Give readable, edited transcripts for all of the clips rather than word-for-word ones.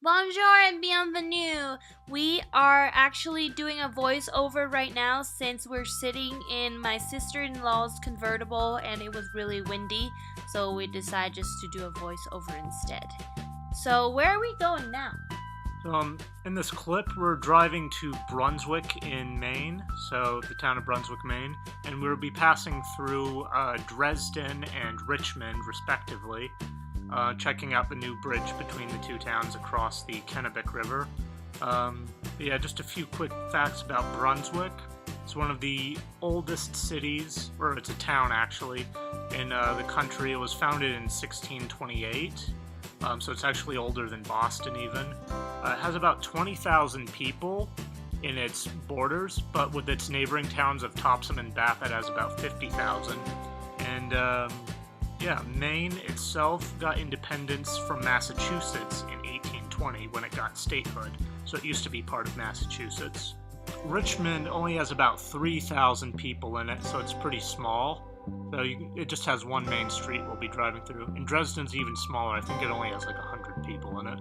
Bonjour and bienvenue. We are actually doing a voiceover right now since we're sitting in my sister-in-law's convertible and it was really windy, so we decided just to do a voiceover instead. So where are we going now? In this clip, we're driving to Brunswick in Maine, so the town of Brunswick, Maine, and we'll be passing through Dresden and Richmond, respectively, checking out the new bridge between the two towns across the Kennebec River. Yeah, just a few quick facts about Brunswick. It's one of the oldest cities, or it's a town actually, in the country. It was founded in 1628. So it's actually older than Boston even. It has about 20,000 people in its borders, but with its neighboring towns of Topsham and Bath, it has about 50,000. And yeah, Maine itself got independence from Massachusetts in 1820 when it got statehood, so it used to be part of Massachusetts. Richmond only has about 3,000 people in it, so it's pretty small. So it just has one main street we'll be driving through. And Dresden's even smaller. I think it only has like 100 people in it.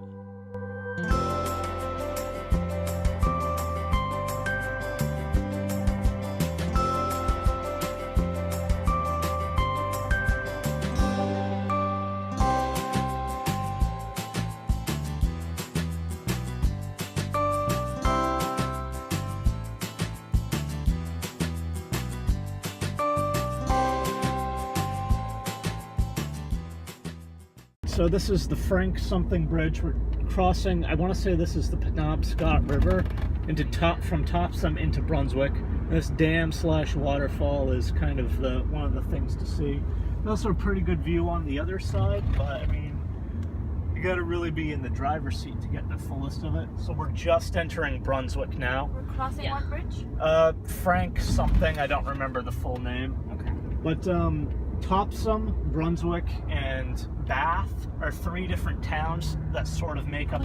So this is the Frank something bridge. We're crossing, I want to say this is the Penobscot River from Topsham into Brunswick. This dam/waterfall is kind of one of the things to see. There's also a pretty good view on the other side, but I mean, you got to really be in the driver's seat to get the fullest of it. So we're just entering Brunswick now. We're crossing what bridge? Frank something, I don't remember the full name. Okay. But Topsham, Brunswick, and Bath are three different towns that sort of make up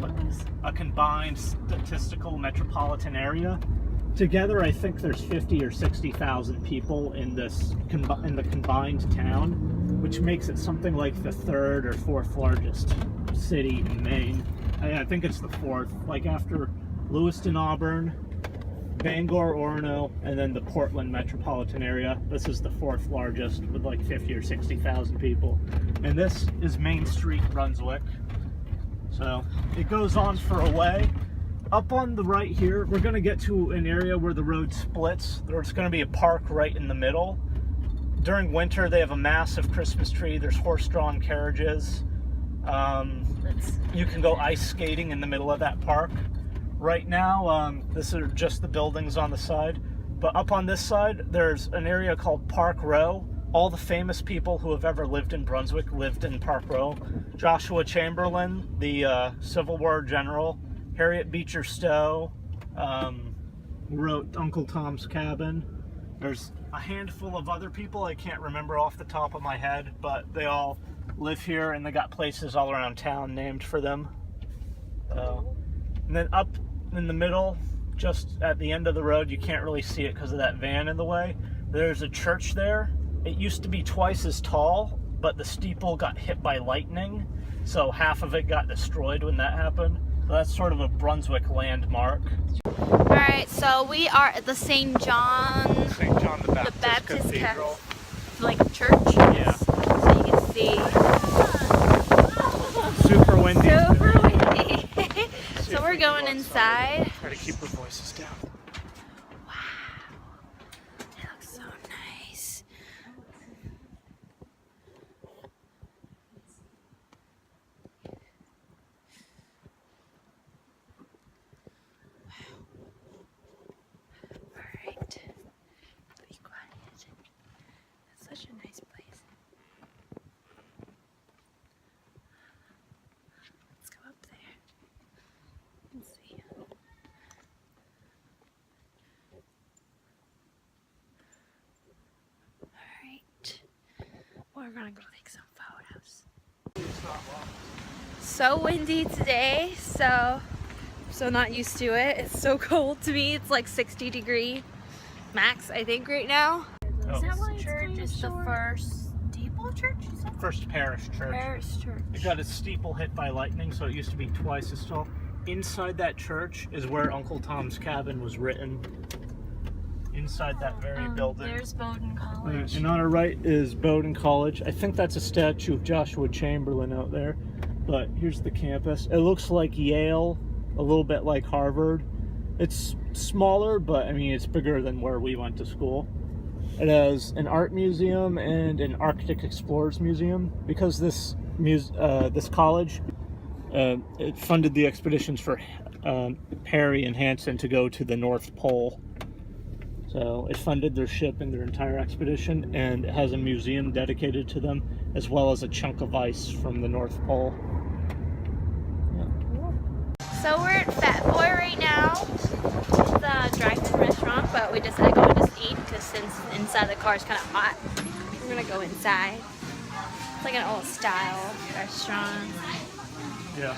a combined statistical metropolitan area. Together, I think there's 50 or 60,000 people in the combined town, which makes it something like the third or fourth largest city in Maine. I think it's the fourth, like after Lewiston, Auburn, Bangor, Orono, and then the Portland metropolitan area. This is the fourth largest with like 50 or 60,000 people. And this is Main Street, Brunswick. So it goes on for a way. Up on the right here, we're going to get to an area where the road splits. There's going to be a park right in the middle. During winter, they have a massive Christmas tree. There's horse-drawn carriages. You can go ice skating in the middle of that park. Right now, this are just the buildings on the side, but up on this side, there's an area called Park Row. All the famous people who have ever lived in Brunswick lived in Park Row. Joshua Chamberlain, the Civil War general, Harriet Beecher Stowe, wrote Uncle Tom's Cabin. There's a handful of other people I can't remember off the top of my head, but they all live here, and they got places all around town named for them. And then up in the middle, just at the end of the road, you can't really see it because of that van in the way. There's a church there. It used to be twice as tall, but the steeple got hit by lightning, so half of it got destroyed when that happened. So that's sort of a Brunswick landmark. Alright, so we are at the St. John the Baptist Cathedral. Like church? Yeah. So you can see. Super windy. Super windy. So we're going inside. Try to keep the voices down. Wow. It looks so nice. Alright. Be quiet. It's such a nice place. Let's go up there. Let's see. Alright. We're gonna go take some photos. So windy today, so not used to it. It's so cold to me. It's like 60 degree max, I think, right now. Is that why church is the first steeple church? First parish church. Parish church. It got its steeple hit by lightning, so it used to be twice as tall. inside that church is where Uncle Tom's Cabin was written. Inside that very building. There's Bowdoin College. And on our right is Bowdoin College. I think that's a statue of Joshua Chamberlain out there. But here's the campus. It looks like Yale, a little bit like Harvard. It's smaller, but I mean, it's bigger than where we went to school. It has an art museum and an Arctic Explorers Museum. Because this college, it funded the expeditions for Perry and Hansen to go to the North Pole. So it funded their ship and their entire expedition, and it has a museum dedicated to them, as well as a chunk of ice from the North Pole. Yeah. So we're at Fat Boy right now. It's a drive-in restaurant, but we decided to go and just eat because since inside the car is kind of hot, we're gonna go inside. It's like an old-style restaurant. Yeah.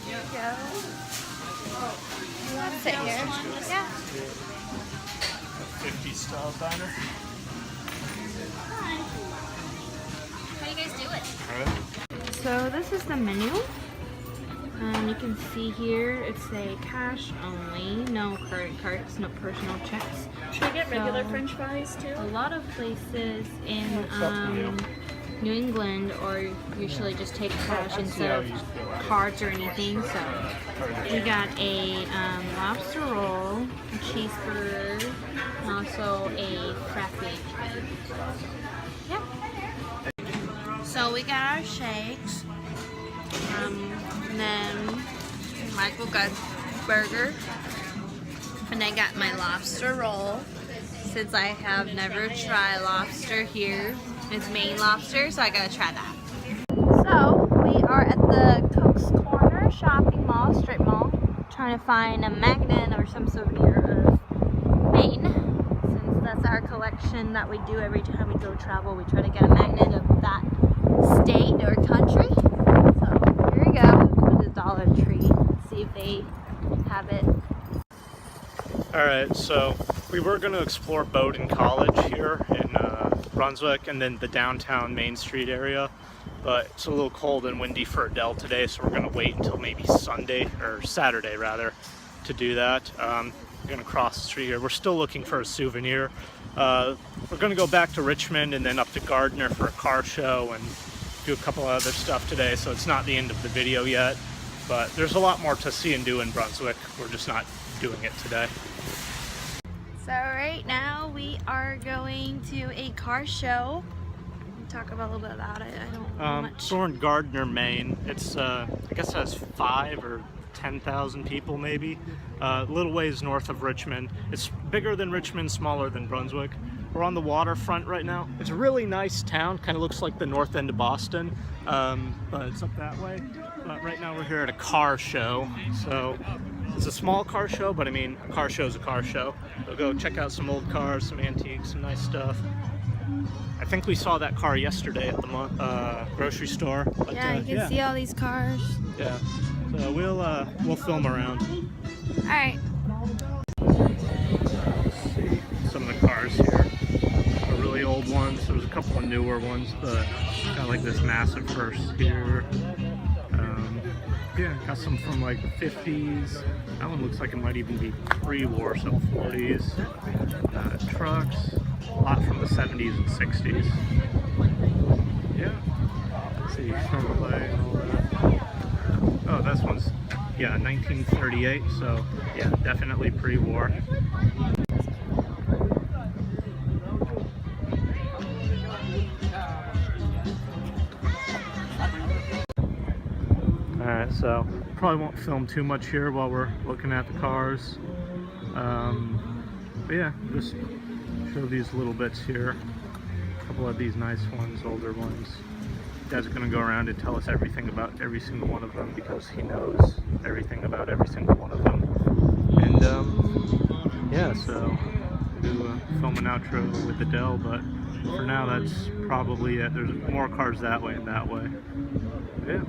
Here we go. Let's sit here. Yeah. 50 style diner. How do you guys do it? Alright. So this is the menu. You can see here it's a cash only, no credit cards, no personal checks. Should I get regular French fries too? A lot of places in New England or usually just take cash instead of cards or anything. So we got a lobster roll, a cheeseburger, and also a frappe. Yep. So we got our shakes, and then Michael got burger, and I got my lobster roll. Since I have never tried lobster here, it's Maine lobster, so I gotta try that. So we are at the Cook's Corner shopping mall, strip mall, trying to find a magnet or some souvenir of Maine. Since that's our collection that we do every time we go travel, we try to get a magnet of that state or country. So here we go, go to the Dollar Tree, see if they have it. Alright, so we were going to explore Bowdoin College here in Brunswick and then the downtown Main Street area, but it's a little cold and windy for Adele today, so we're going to wait until maybe Sunday, or Saturday rather, to do that. We're going to cross the street here. We're still looking for a souvenir. We're going to go back to Richmond and then up to Gardner for a car show and do a couple of other stuff today, so it's not the end of the video yet, but there's a lot more to see and do in Brunswick. We're just not doing it today. So right now we are going to a car show. Talk about a little bit about it. I don't know much. So we're in Gardner, Maine. It's I guess it has 5,000 or 10,000 people maybe. A little ways north of Richmond. It's bigger than Richmond, smaller than Brunswick. We're on the waterfront right now. It's a really nice town. Kind of looks like the north end of Boston, but it's up that way. But right now we're here at a car show. So it's a small car show, but I mean, a car show is a car show. We'll go check out some old cars, some antiques, some nice stuff. I think we saw that car yesterday at the grocery store. But, yeah, you can see all these cars. Yeah, so we'll film around. All right. See some of the cars here. The really old ones. There's a couple of newer ones, but got like this massive hearse here. Yeah, got some from like the 50s. That one looks like it might even be pre-war, so 40s. Trucks, a lot from the 70s and 60s. Yeah. Let's see, Chevrolet and all that. Oh, this one's, yeah, 1938, so yeah, definitely pre-war. Alright, so probably won't film too much here while we're looking at the cars. But yeah, just show these little bits here. A couple of these nice ones, older ones. Dad's gonna go around and tell us everything about every single one of them because he knows everything about every single one of them. And yeah, so we'll do film an outro with Adele, but for now that's probably it. There's more cars that way and that way. Yeah.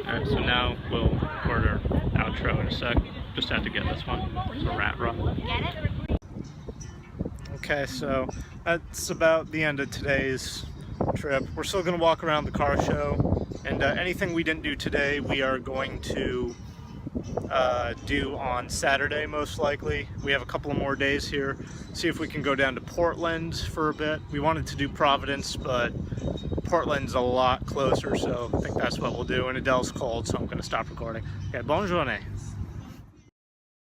Alright, so now we'll record our outro in a sec. Just had to get this one. It's a rat rock. Get it? Okay, so that's about the end of today's trip. We're still going to walk around the car show, and anything we didn't do today, we are going to do on Saturday, most likely. We have a couple of more days here. See if we can go down to Portland for a bit. We wanted to do Providence, but Portland's a lot closer, so I think that's what we'll do. And Adele's cold, so I'm going to stop recording. Okay, bonne journée.